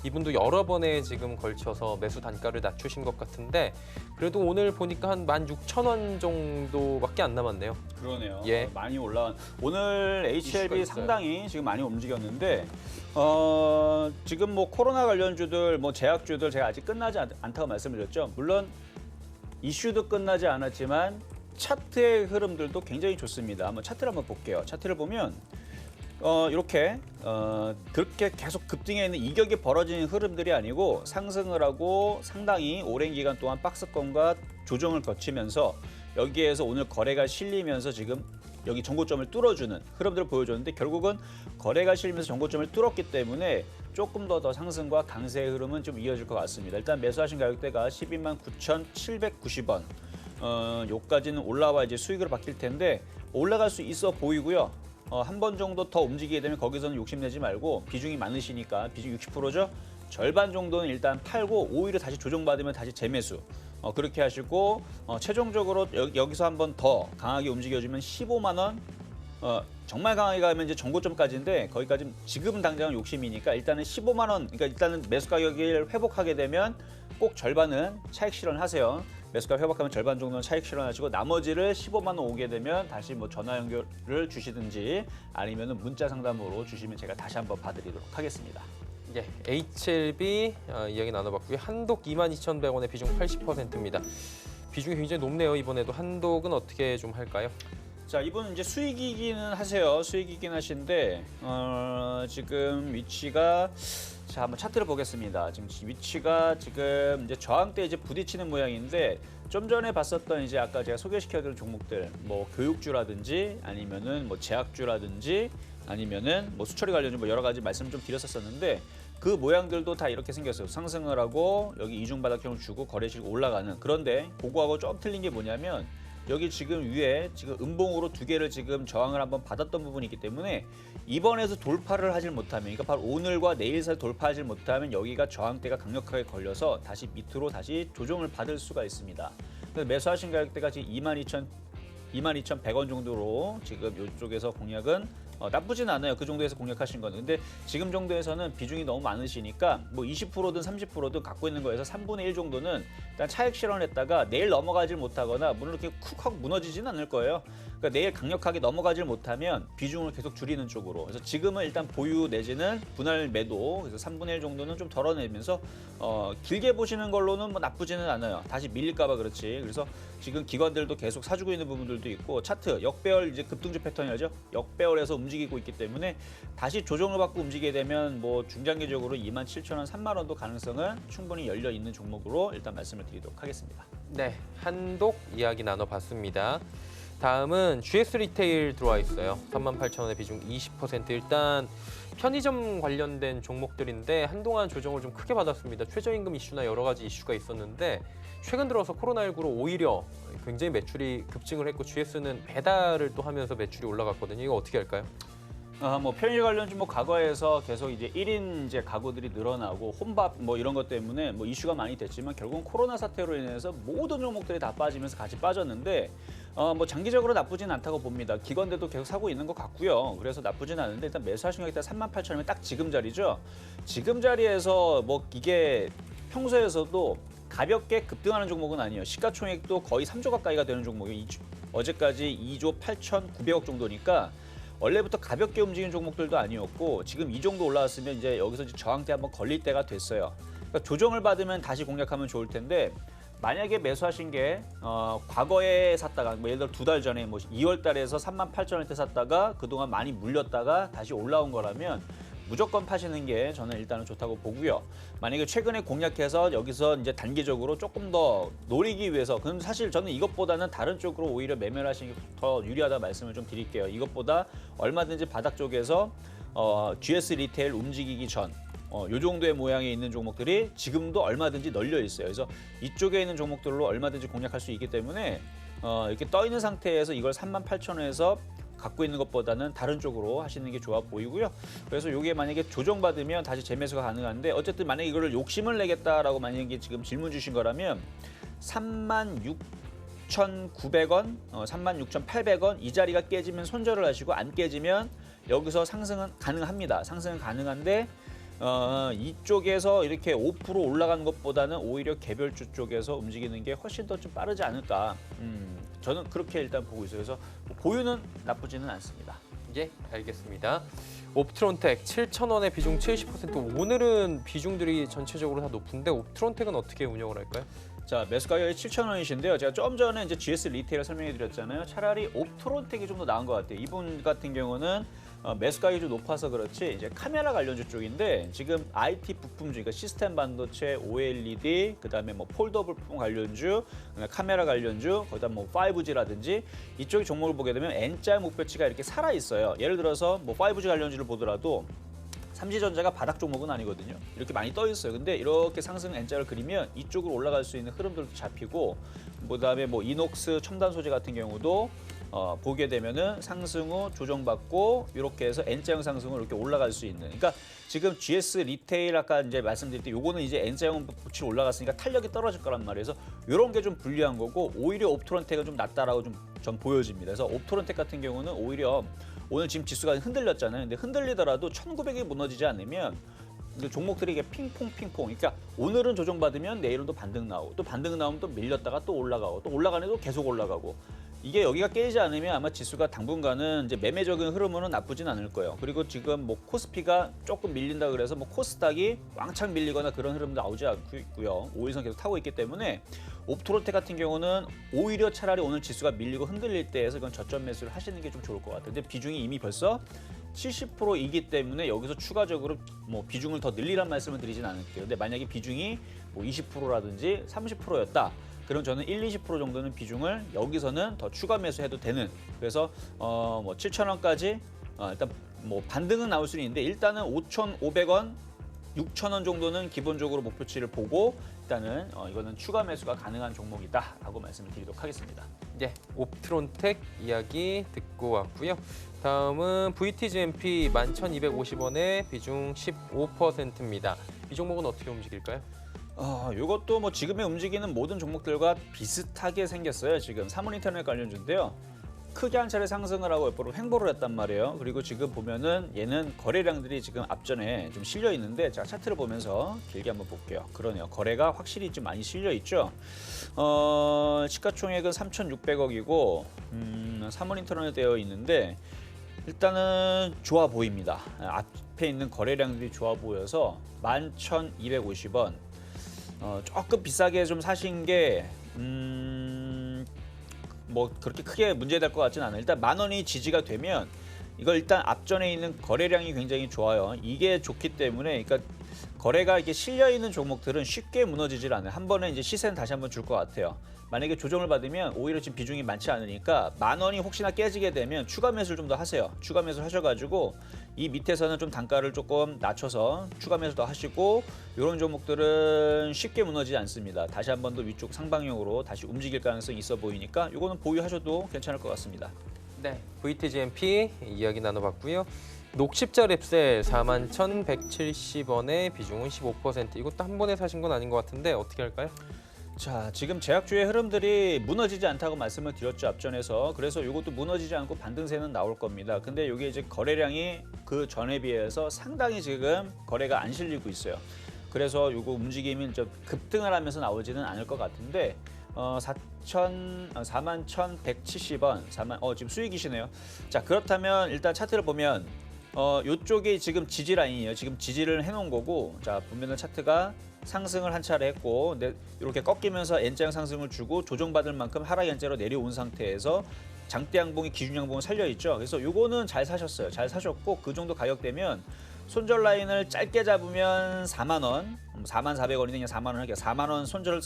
이분도 여러 번에 지금 걸쳐서 매수 단가를 낮추신 것 같은데 그래도 오늘 보니까 한 16,000원 정도밖에 안 남았네요. 그러네요. 예. 많이 올라간. 오늘 HLB 있어요. 상당히 지금 많이 움직였는데 지금 뭐 코로나 관련주들, 뭐 제약주들 제가 아직 끝나지 않다고 말씀드렸죠. 물론 이슈도 끝나지 않았지만 차트의 흐름들도 굉장히 좋습니다. 한번 차트를 한번 볼게요. 차트를 보면 이렇게 그렇게 계속 급등해 있는 이격이 벌어지는 흐름들이 아니고 상승을 하고 상당히 오랜 기간 동안 박스권과 조정을 거치면서 여기에서 오늘 거래가 실리면서 지금 여기 전고점을 뚫어주는 흐름들을 보여줬는데 결국은 거래가 실리면서 전고점을 뚫었기 때문에 조금 더 상승과 강세의 흐름은 좀 이어질 것 같습니다. 일단 매수하신 가격대가 12만 9,790원. 요까지는 올라와 이제 수익으로 바뀔 텐데 올라갈 수 있어 보이고요. 한 번 정도 더 움직이게 되면 거기서는 욕심내지 말고 비중이 많으시니까 비중 60%죠. 절반 정도는 일단 팔고 오히려 다시 조정받으면 다시 재매수. 그렇게 하시고 최종적으로 여기서 한 번 더 강하게 움직여주면 15만 원. 정말 강하게 가면 이제 전고점까지인데 거기까지 지금 당장은 욕심이니까 일단은 15만 원. 그러니까 일단은 매수 가격을 회복하게 되면 꼭 절반은 차익 실현하세요. 매수가 회복하면 절반 정도는 차익 실현하시고 나머지를 15만 원 오게 되면 다시 뭐 전화 연결을 주시든지 아니면은 문자 상담으로 주시면 제가 다시 한번 봐드리도록 하겠습니다. 예, HLB 이야기 나눠봤고요. 한독 22,100원에 비중 80%입니다. 비중이 굉장히 높네요. 이번에도 한독은 어떻게 좀 할까요? 자, 이분은 이제 수익이기는 하세요. 수익이긴 하신데 지금 위치가 자, 한번 차트를 보겠습니다. 지금 위치가 지금 이제 저항대 이제 부딪히는 모양인데 좀 전에 봤었던 이제 아까 제가 소개시켜드린 종목들 뭐 교육주라든지 아니면은 뭐 제약주라든지 아니면은 뭐 수처리 관련주 뭐 여러 가지 말씀 좀 드렸었는데 그 모양들도 다 이렇게 생겼어요. 상승을 하고 여기 이중바닥형을 주고 거래실 올라가는. 그런데 그거하고 좀 틀린 게 뭐냐면 여기 지금 위에 지금 음봉으로 두 개를 지금 저항을 한번 받았던 부분이 있기 때문에 이번에도 돌파를 하질 못하면 그러니까 바로 오늘과 내일 사이 돌파하지 못하면 여기가 저항대가 강력하게 걸려서 다시 밑으로 다시 조정을 받을 수가 있습니다. 그래서 매수하신 가격대가 지금 22,100원 정도로 지금 이쪽에서 공략은 나쁘진 않아요. 그 정도에서 공략하신 거는. 근데 지금 정도에서는 비중이 너무 많으시니까 뭐 20%든 30%든 갖고 있는 거에서 3분의 1 정도는 일단 차익 실현했다가 내일 넘어가질 못하거나 물론 이렇게 쿡 하고 무너지지는 않을 거예요. 그러니까 내일 강력하게 넘어가질 못하면 비중을 계속 줄이는 쪽으로. 그래서 지금은 일단 보유 내지는 분할 매도. 그래서 3분의 1 정도는 좀 덜어내면서 길게 보시는 걸로는 뭐 나쁘지는 않아요. 다시 밀릴까 봐 그렇지. 그래서 지금 기관들도 계속 사주고 있는 부분들도 있고 차트 역배열 이제 급등주 패턴이죠. 역배열에서 움직이고 있기 때문에 다시 조정을 받고 움직이게 되면 뭐 중장기적으로 27,000원, 3만 원도 가능성은 충분히 열려 있는 종목으로 일단 말씀을 드리도록 하겠습니다. 네, 한독 이야기 나눠봤습니다. 다음은 GS 리테일 들어와 있어요. 38,000원에 비중 20%. 일단 편의점 관련된 종목들인데 한동안 조정을 좀 크게 받았습니다. 최저임금 이슈나 여러 가지 이슈가 있었는데 최근 들어서 코로나19로 오히려 굉장히 매출이 급증을 했고 GS는 배달을 또 하면서 매출이 올라갔거든요. 이거 어떻게 할까요? 뭐 편의점 관련주 뭐 과거에서 계속 이제 1인 이제 가구들이 늘어나고 혼밥 뭐 이런 것 때문에 뭐 이슈가 많이 됐지만 결국은 코로나 사태로 인해서 모든 종목들이 다 빠지면서 같이 빠졌는데 뭐 장기적으로 나쁘진 않다고 봅니다. 기관들도 계속 사고 있는 것 같고요. 그래서 나쁘진 않은데 일단 매수하신 가격대 38,000원이면 딱 지금 자리죠. 지금 자리에서 뭐 이게 평소에서도 가볍게 급등하는 종목은 아니에요. 시가총액도 거의 3조 가까이가 되는 종목이 어제까지 2조 8,900억 정도니까 원래부터 가볍게 움직이는 종목들도 아니었고 지금 이 정도 올라왔으면 이제 여기서 이제 저항대 한번 걸릴 때가 됐어요. 그러니까 조정을 받으면 다시 공략하면 좋을 텐데 만약에 매수하신 게 과거에 샀다가 뭐 예를 들어 2달 전에 뭐 2월 달에서 38,000원대 샀다가 그동안 많이 물렸다가 다시 올라온 거라면 무조건 파시는 게 저는 일단은 좋다고 보고요. 만약에 최근에 공략해서 여기서 이제 단기적으로 조금 더 노리기 위해서 그럼 사실 저는 이것보다는 다른 쪽으로 오히려 매매를 하시는 게 더 유리하다 말씀을 좀 드릴게요. 이것보다 얼마든지 바닥 쪽에서 GS 리테일 움직이기 전 요 정도의 모양에 있는 종목들이 지금도 얼마든지 널려 있어요. 그래서 이쪽에 있는 종목들로 얼마든지 공략할 수 있기 때문에 이렇게 떠 있는 상태에서 이걸 38,000원에서 갖고 있는 것보다는 다른 쪽으로 하시는 게 좋아 보이고요. 그래서 이게 만약에 조정받으면 다시 재매수가 가능한데 어쨌든 만약에 이거를 욕심을 내겠다라고 만약에 지금 질문 주신 거라면 36,900원, 36,800원 이 자리가 깨지면 손절을 하시고 안 깨지면 여기서 상승은 가능합니다. 상승은 가능한데 이쪽에서 이렇게 5% 올라가는 것보다는 오히려 개별주 쪽에서 움직이는 게 훨씬 더 좀 빠르지 않을까. 저는 그렇게 일단 보고 있어요. 그래서 보유는 나쁘지는 않습니다. 예, 알겠습니다. 옵트론텍 7,000원에 비중 70%. 오늘은 비중들이 전체적으로 다 높은데 옵트론텍은 어떻게 운영을 할까요? 자, 매수 가격이 7,000원이신데요. 제가 좀 전에 이제 GS 리테일을 설명해 드렸잖아요. 차라리 옵트론텍이 좀 더 나은 것 같아요. 이분 같은 경우는 매수 가격이 좀 높아서 그렇지 이제 카메라 관련주 쪽인데 지금 IT 부품 중, 그러니까 시스템 반도체, OLED, 그다음에 뭐 폴더블 부품 관련주, 카메라 관련주, 그다음 뭐 5G라든지 이쪽 종목을 보게 되면 N자 목표치가 이렇게 살아 있어요. 예를 들어서 뭐 5G 관련주를 보더라도 삼지전자가 바닥 종목은 아니거든요. 이렇게 많이 떠 있어요. 근데 이렇게 상승 N자를 그리면 이쪽으로 올라갈 수 있는 흐름들도 잡히고, 그다음에 뭐 이녹스 첨단 소재 같은 경우도 보게 되면은 상승 후 조정받고 이렇게 해서 N자형 상승으로 이렇게 올라갈 수 있는. 그러니까 지금 GS 리테일 아까 이제 말씀드릴 때 요거는 이제 N자형 부치로 올라갔으니까 탄력이 떨어질 거란 말이에요. 그래서 이런 게 좀 불리한 거고 오히려 옵트론텍은 좀 낫다라고 좀 전 보여집니다. 그래서 옵트론텍 같은 경우는 오히려 오늘 지금 지수가 흔들렸잖아요. 근데 흔들리더라도 1900이 무너지지 않으면 종목들이 이게 핑퐁. 그러니까 오늘은 조정받으면 내일은 또 반등 나오고 또 반등 나오면 또 밀렸다가 또 올라가고 또 올라가는 또 계속 올라가고. 이게 여기가 깨지지 않으면 아마 지수가 당분간은 이제 매매적인 흐름으로는 나쁘진 않을 거예요. 그리고 지금 뭐 코스피가 조금 밀린다 그래서 뭐 코스닥이 왕창 밀리거나 그런 흐름도 나오지 않고 있고요. 5일선 계속 타고 있기 때문에 옵트론텍 같은 경우는 오히려 차라리 오늘 지수가 밀리고 흔들릴 때에서 이건 저점 매수를 하시는 게 좀 좋을 것 같아요. 근데 비중이 이미 벌써 70%이기 때문에 여기서 추가적으로 뭐 비중을 더 늘리란 말씀을 드리진 않을게요. 근데 만약에 비중이 뭐 20%라든지 30%였다. 그럼 저는 1, 20% 정도는 비중을 여기서는 더 추가 매수해도 되는. 그래서 뭐 7,000원까지 일단 뭐 반등은 나올 수는 있는데 일단은 5,500원, 6,000원 정도는 기본적으로 목표치를 보고 일단은 이거는 추가 매수가 가능한 종목이다라고 말씀을 드리도록 하겠습니다. 예, 옵트론텍 이야기 듣고 왔고요. 다음은 VTGMP 11,250원에 비중 15%입니다. 이 종목은 어떻게 움직일까요? 이것도 뭐 지금의 움직이는 모든 종목들과 비슷하게 생겼어요. 지금 사물인터넷 관련주인데요. 크게 한 차례 상승을 하고 옆으로 횡보를 했단 말이에요. 그리고 지금 보면은 얘는 거래량들이 지금 앞전에 좀 실려 있는데 제가 차트를 보면서 길게 한번 볼게요. 그러네요. 거래가 확실히 좀 많이 실려 있죠. 시가총액은 3,600억이고 사물인터넷 되어 있는데 일단은 좋아 보입니다. 앞에 있는 거래량들이 좋아 보여서 11,250원. 조금 비싸게 좀 사신 게 뭐 그렇게 크게 문제될 것 같지는 않아요. 일단 10,000원이 지지가 되면 이걸 일단 앞전에 있는 거래량이 굉장히 좋아요. 이게 좋기 때문에 그러니까 거래가 이렇게 실려 있는 종목들은 쉽게 무너지질 않아요. 한 번에 이제 시세는 다시 한번 줄 것 같아요. 만약에 조정을 받으면 오히려 지금 비중이 많지 않으니까 10,000원이 혹시나 깨지게 되면 추가 매수를 좀 더 하세요. 추가 매수를 하셔가지고 이 밑에서는 좀 단가를 조금 낮춰서 추가 매수 더 하시고 이런 종목들은 쉽게 무너지지 않습니다. 다시 한 번 더 위쪽 상방향으로 다시 움직일 가능성이 있어 보이니까 이거는 보유하셔도 괜찮을 것 같습니다. 네, VTGMP 이야기 나눠봤고요. 녹십자 랩셀 41,170원에 비중은 15%. 이것도 한 번에 사신 건 아닌 것 같은데 어떻게 할까요? 자, 지금 제약주의 흐름들이 무너지지 않다고 말씀을 드렸죠, 앞전에서. 그래서 이것도 무너지지 않고 반등세는 나올 겁니다. 근데 이게 이제 거래량이 그 전에 비해서 상당히 지금 거래가 안 실리고 있어요. 그래서 이거 움직임이 좀 급등을 하면서 나오지는 않을 것 같은데 41,170원, 지금 수익이시네요. 자, 그렇다면 일단 차트를 보면 이쪽이 지금 지지 라인이에요. 지금 지지를 해놓은 거고, 자 보면은 차트가 상승을 한 차례 했고, 이렇게 꺾이면서 N자형 상승을 주고 조정받을 만큼 하락 N자로 내려온 상태에서 장대 양봉이 기준 양봉을 살려 있죠. 그래서 요거는 잘 사셨어요. 잘 사셨고 그 정도 가격대면 손절 라인을 짧게 잡으면 4만 원, 4,400원이냐 그냥 4만 원 할게요. 4만 원 손절은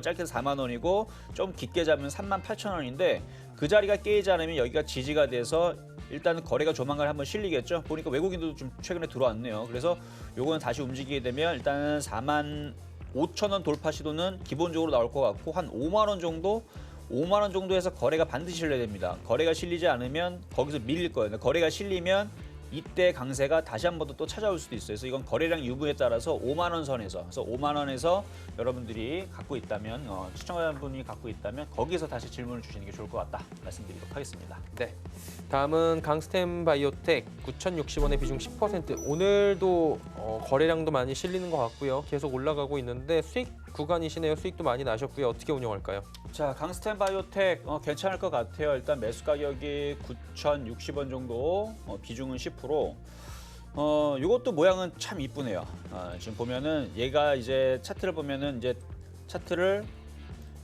짧게 해서 4만 원이고 좀 깊게 잡으면 38,000원인데 그 자리가 깨지지 않으면 여기가 지지가 돼서 일단은 거래가 조만간 한번 실리겠죠. 보니까 외국인도 좀 최근에 들어왔네요. 그래서 요거는 다시 움직이게 되면 일단은 45,000원 돌파 시도는 기본적으로 나올 것 같고 한 5만 원 정도 5만 원 정도에서 거래가 반드시 실려야 됩니다. 거래가 실리지 않으면 거기서 밀릴 거예요. 거래가 실리면 이때 강세가 다시 한 번 더 또 찾아올 수도 있어요. 그래서 이건 거래량 유무에 따라서 5만 원 선에서, 그래서 5만 원에서 여러분들이 갖고 있다면, 시청자분이 갖고 있다면 거기서 다시 질문을 주시는 게 좋을 것 같다 말씀드리도록 하겠습니다. 네. 다음은 강스템 바이오텍 9,060원의 비중 10%. 오늘도 거래량도 많이 실리는 것 같고요. 계속 올라가고 있는데 수익 구간이시네요. 수익도 많이 나셨고요. 어떻게 운영할까요? 자, 강스템 바이오텍 괜찮을 것 같아요. 일단 매수 가격이 9,060원 정도, 비중은 10%. 이것도 모양은 참 이쁘네요. 지금 보면은 얘가 이제 차트를 보면은 이제 차트를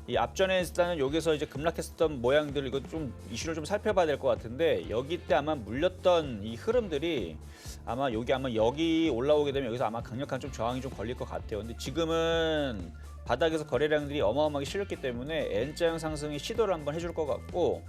이 앞전에 일단은 여기서 이제 급락했었던 모양들 이거 좀 이슈를 좀 살펴봐야 될 것 같은데 여기 때 아마 물렸던 이 흐름들이 아마 여기 올라오게 되면 여기서 아마 강력한 좀 저항이 좀 걸릴 것 같아요. 근데 지금은 바닥에서 거래량들이 어마어마하게 실렸기 때문에 N자형 상승이 시도를 한번 해줄 것 같고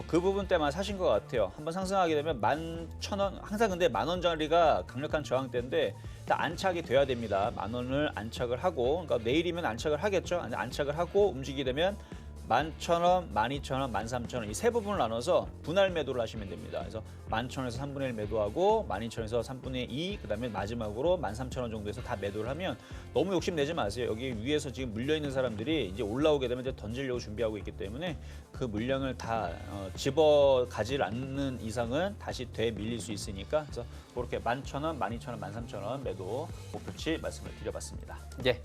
그 부분 때만 사신 것 같아요. 한번 상승하게 되면 11,000원 항상 근데 10,000원짜리가 강력한 저항대인데 일단 안착이 돼야 됩니다. 10,000원을 안착을 하고 그러니까 내일이면 안착을 하겠죠. 안착을 하고 움직이게 되면 11,000원, 12,000원, 13,000원 이 세 부분을 나눠서 분할 매도를 하시면 됩니다. 그래서 11,000원에서 3분의 1 매도하고 12,000원에서 3분의 2 그다음에 마지막으로 13,000원 정도에서 다 매도를 하면 너무 욕심 내지 마세요. 여기 위에서 지금 물려 있는 사람들이 이제 올라오게 되면 이제 던지려고 준비하고 있기 때문에 그 물량을 다 집어 가지 않는 이상은 다시 되밀릴 수 있으니까 그래서 그렇게 11,000원, 12,000원, 13,000원 매도 목표치 말씀을 드려봤습니다. 예.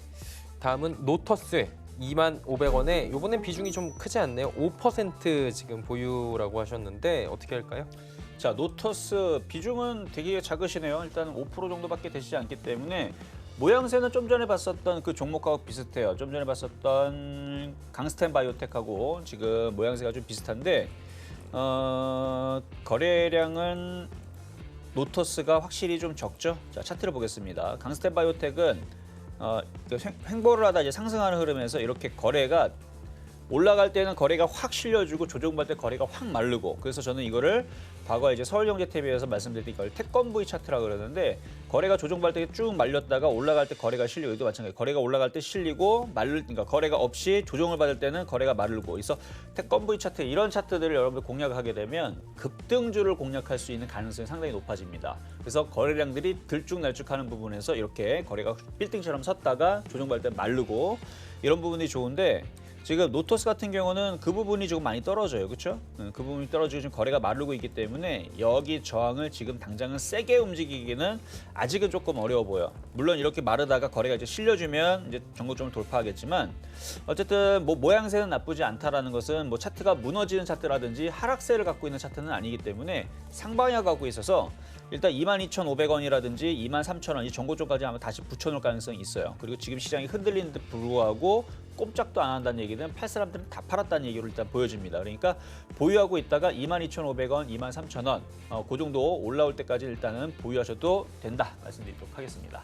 다음은 노터스 25,500원에 이번엔 비중이 좀 크지 않네요. 5% 지금 보유라고 하셨는데 어떻게 할까요? 자, 노터스 비중은 되게 작으시네요. 일단 5% 정도밖에 되시지 않기 때문에 모양새는 좀 전에 봤었던 그 종목하고 비슷해요. 좀 전에 봤었던 강스템 바이오텍하고 지금 모양새가 좀 비슷한데 거래량은 노터스가 확실히 좀 적죠. 자, 차트를 보겠습니다. 강스템 바이오텍은 횡보를 하다 이제 상승하는 흐름에서 이렇게 거래가 올라갈 때는 거래가 확 실려주고 조정받을 때 거래가 확 마르고 그래서 저는 이거를 과거에 이제 서울경제TV에서 말씀드린 이걸 태권브이 차트라고 그러는데 거래가 조정받을 때 쭉 말렸다가 올라갈 때 거래가 실리고 이도 마찬가지 거래가 올라갈 때 실리고 그러니까 거래가 없이 조정을 받을 때는 거래가 마르고 그래서 태권브이 차트 이런 차트들을 여러분들 공략하게 되면 급등주를 공략할 수 있는 가능성이 상당히 높아집니다. 그래서 거래량들이 들쭉날쭉하는 부분에서 이렇게 거래가 빌딩처럼 섰다가 조정받을 때 마르고 이런 부분이 좋은데 지금 노토스 같은 경우는 그 부분이 조금 많이 떨어져요. 그렇죠? 그 부분이 떨어지고 지금 거래가 마르고 있기 때문에 여기 저항을 지금 당장은 세게 움직이기는 아직은 조금 어려워 보여. 물론 이렇게 마르다가 거래가 이제 실려주면 이제 전고점을 돌파하겠지만 어쨌든 뭐 모양새는 나쁘지 않다라는 것은 뭐 차트가 무너지는 차트라든지 하락세를 갖고 있는 차트는 아니기 때문에 상방향 갖고 있어서 일단 22,500원이라든지 23,000원 이 전고점까지 아마 다시 붙여놓을 가능성이 있어요. 그리고 지금 시장이 흔들리는 데 불구하고 꼼짝도 안 한다는 얘기는 팔 사람들은 다 팔았다는 얘기로 일단 보여집니다. 그러니까 보유하고 있다가 22,500원, 23,000원 그 정도 올라올 때까지 일단은 보유하셔도 된다 말씀드리도록 하겠습니다.